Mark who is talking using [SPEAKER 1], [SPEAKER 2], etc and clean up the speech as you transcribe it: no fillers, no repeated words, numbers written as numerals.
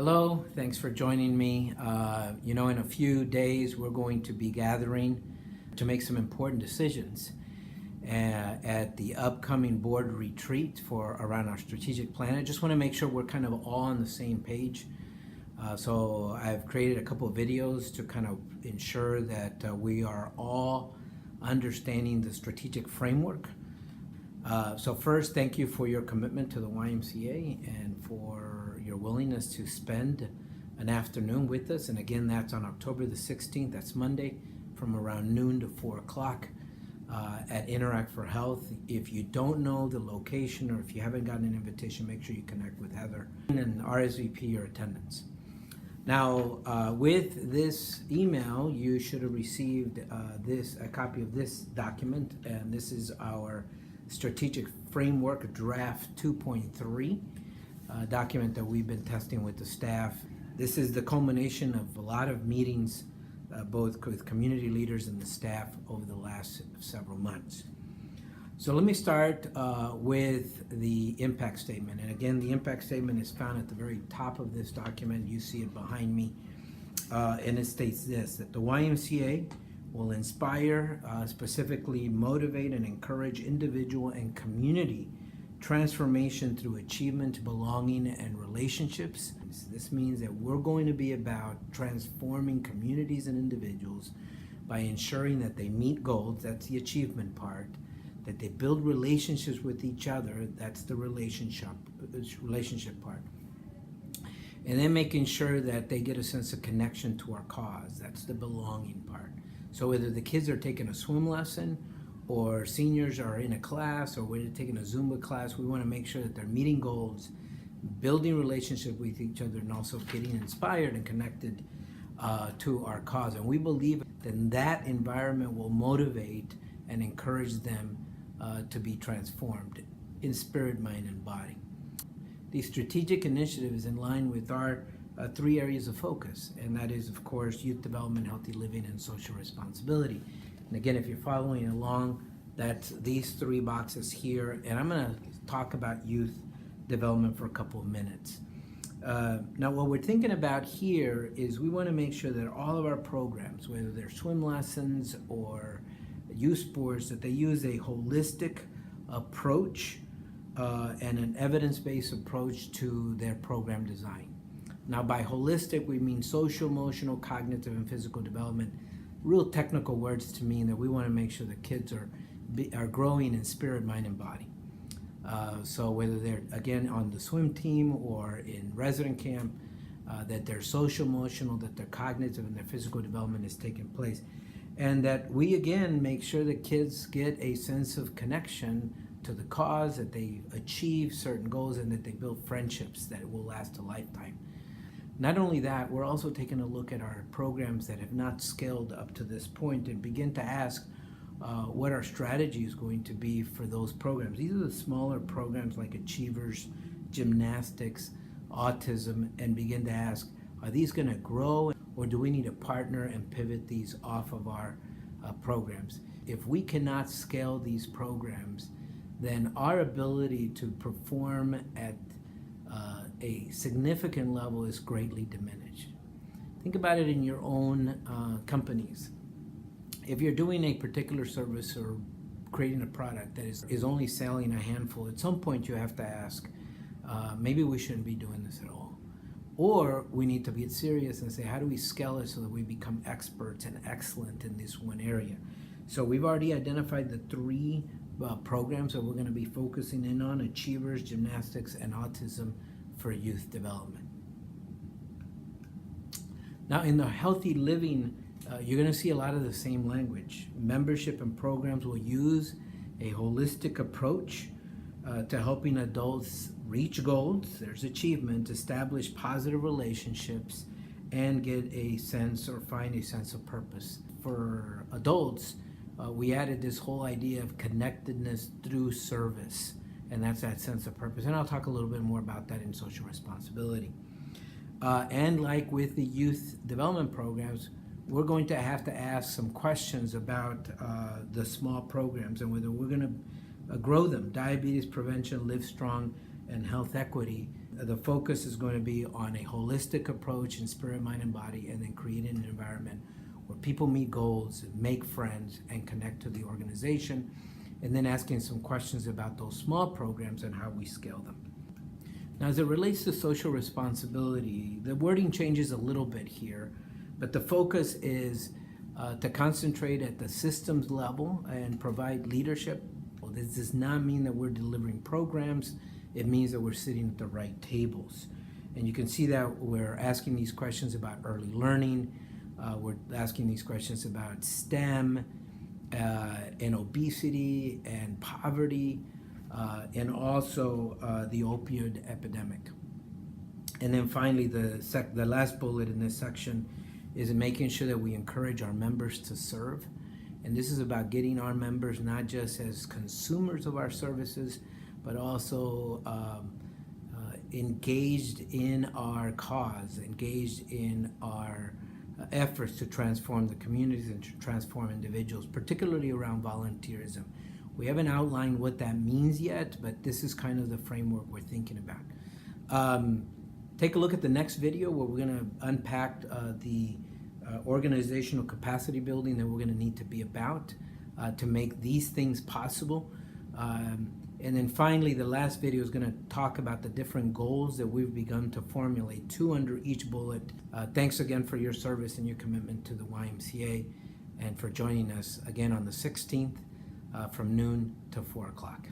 [SPEAKER 1] Hello, thanks for joining me. In a few days, we're going to be gathering to make some important decisions at the upcoming board retreat for around our strategic plan. I just want to make sure we're kind of all on the same page. So I've created a couple of videos to kind of ensure that we are all understanding the strategic framework. So first, thank you for your commitment to the YMCA and for your willingness to spend an afternoon with us. And again, that's on October the 16th, that's Monday, from around noon to 4 o'clock at Interact for Health. If you don't know the location or if you haven't gotten an invitation, make sure you connect with Heather and RSVP your attendance. Now, with this email, you should have received a copy of this document, and this is our Strategic Framework Draft 2.3 document that we've been testing with the staff. This is the culmination of a lot of meetings, both with community leaders and the staff over the last several months. So let me start with the impact statement. And again, the impact statement is found at the very top of this document. You see it behind me. And it states this, that the YMCA will inspire, specifically motivate and encourage individual and community transformation through achievement, belonging, and relationships. This means that we're going to be about transforming communities and individuals by ensuring that they meet goals, that's the achievement part, that they build relationships with each other, that's the relationship part, and then making sure that they get a sense of connection to our cause, that's the belonging part. So whether the kids are taking a swim lesson or seniors are in a class or we're taking a Zumba class, we want to make sure that they're meeting goals, building relationship with each other, and also getting inspired and connected to our cause. And we believe that that environment will motivate and encourage them to be transformed in spirit, mind, and body. The strategic initiative is in line with our 3 areas of focus, and that is, of course, youth development, healthy living, and social responsibility. And again, if you're following along, that's these 3 boxes here, and I'm going to talk about youth development for a couple of minutes. Now, what we're thinking about here is we want to make sure that all of our programs, whether they're swim lessons or youth sports, that they use a holistic approach and an evidence-based approach to their program design. Now, by holistic, we mean social, emotional, cognitive, and physical development. Real technical words to mean that we want to make sure that kids are growing in spirit, mind, and body. So whether they're, again, on the swim team or in resident camp, that their social, emotional, that their cognitive, and their physical development is taking place. And that we, again, make sure that kids get a sense of connection to the cause, that they achieve certain goals, and that they build friendships that will last a lifetime. Not only that, we're also taking a look at our programs that have not scaled up to this point and begin to ask what our strategy is going to be for those programs. These are the smaller programs like Achievers, Gymnastics, Autism, and begin to ask, are these going to grow, or do we need to partner and pivot these off of our programs? If we cannot scale these programs, then our ability to perform at a significant level is greatly diminished. Think about it in your own companies. If you're doing a particular service or creating a product that is only selling a handful, at some point you have to ask, maybe we shouldn't be doing this at all. Or we need to get serious and say, how do we scale it so that we become experts and excellent in this one area? So we've already identified the 3 programs that we're going to be focusing in on: Achievers, Gymnastics, and Autism for youth development. Now, in the healthy living, you're going to see a lot of the same language. Membership and programs will use a holistic approach to helping adults reach goals, there's achievement, establish positive relationships, and get a sense or find a sense of purpose. For adults, we added this whole idea of connectedness through service, and that's that sense of purpose. And I'll talk a little bit more about that in social responsibility. And like with the youth development programs, we're going to have to ask some questions about the small programs and whether we're going to grow them. Diabetes prevention, Live Strong, and health equity. the focus is going to be on a holistic approach in spirit, mind, and body, and then creating an environment where people meet goals, make friends, and connect to the organization, and then asking some questions about those small programs and how we scale them. Now, as it relates to social responsibility, the wording changes a little bit here, but the focus is to concentrate at the systems level and provide leadership. Well, this does not mean that we're delivering programs. It means that we're sitting at the right tables. And you can see that we're asking these questions about early learning. We're asking these questions about STEM and obesity and poverty, and also the opioid epidemic. And then finally, the last bullet in this section is making sure that we encourage our members to serve. And this is about getting our members not just as consumers of our services, but also engaged in our cause, engaged in our efforts to transform the communities and to transform individuals, particularly around volunteerism. We haven't outlined what that means yet, but this is kind of the framework we're thinking about. Take a look at the next video where we're going to unpack the organizational capacity building that we're going to need to be about to make these things possible. And then finally, the last video is going to talk about the different goals that we've begun to formulate, 2 under each bullet. Thanks again for your service and your commitment to the YMCA, and for joining us again on the 16th from noon to 4 o'clock.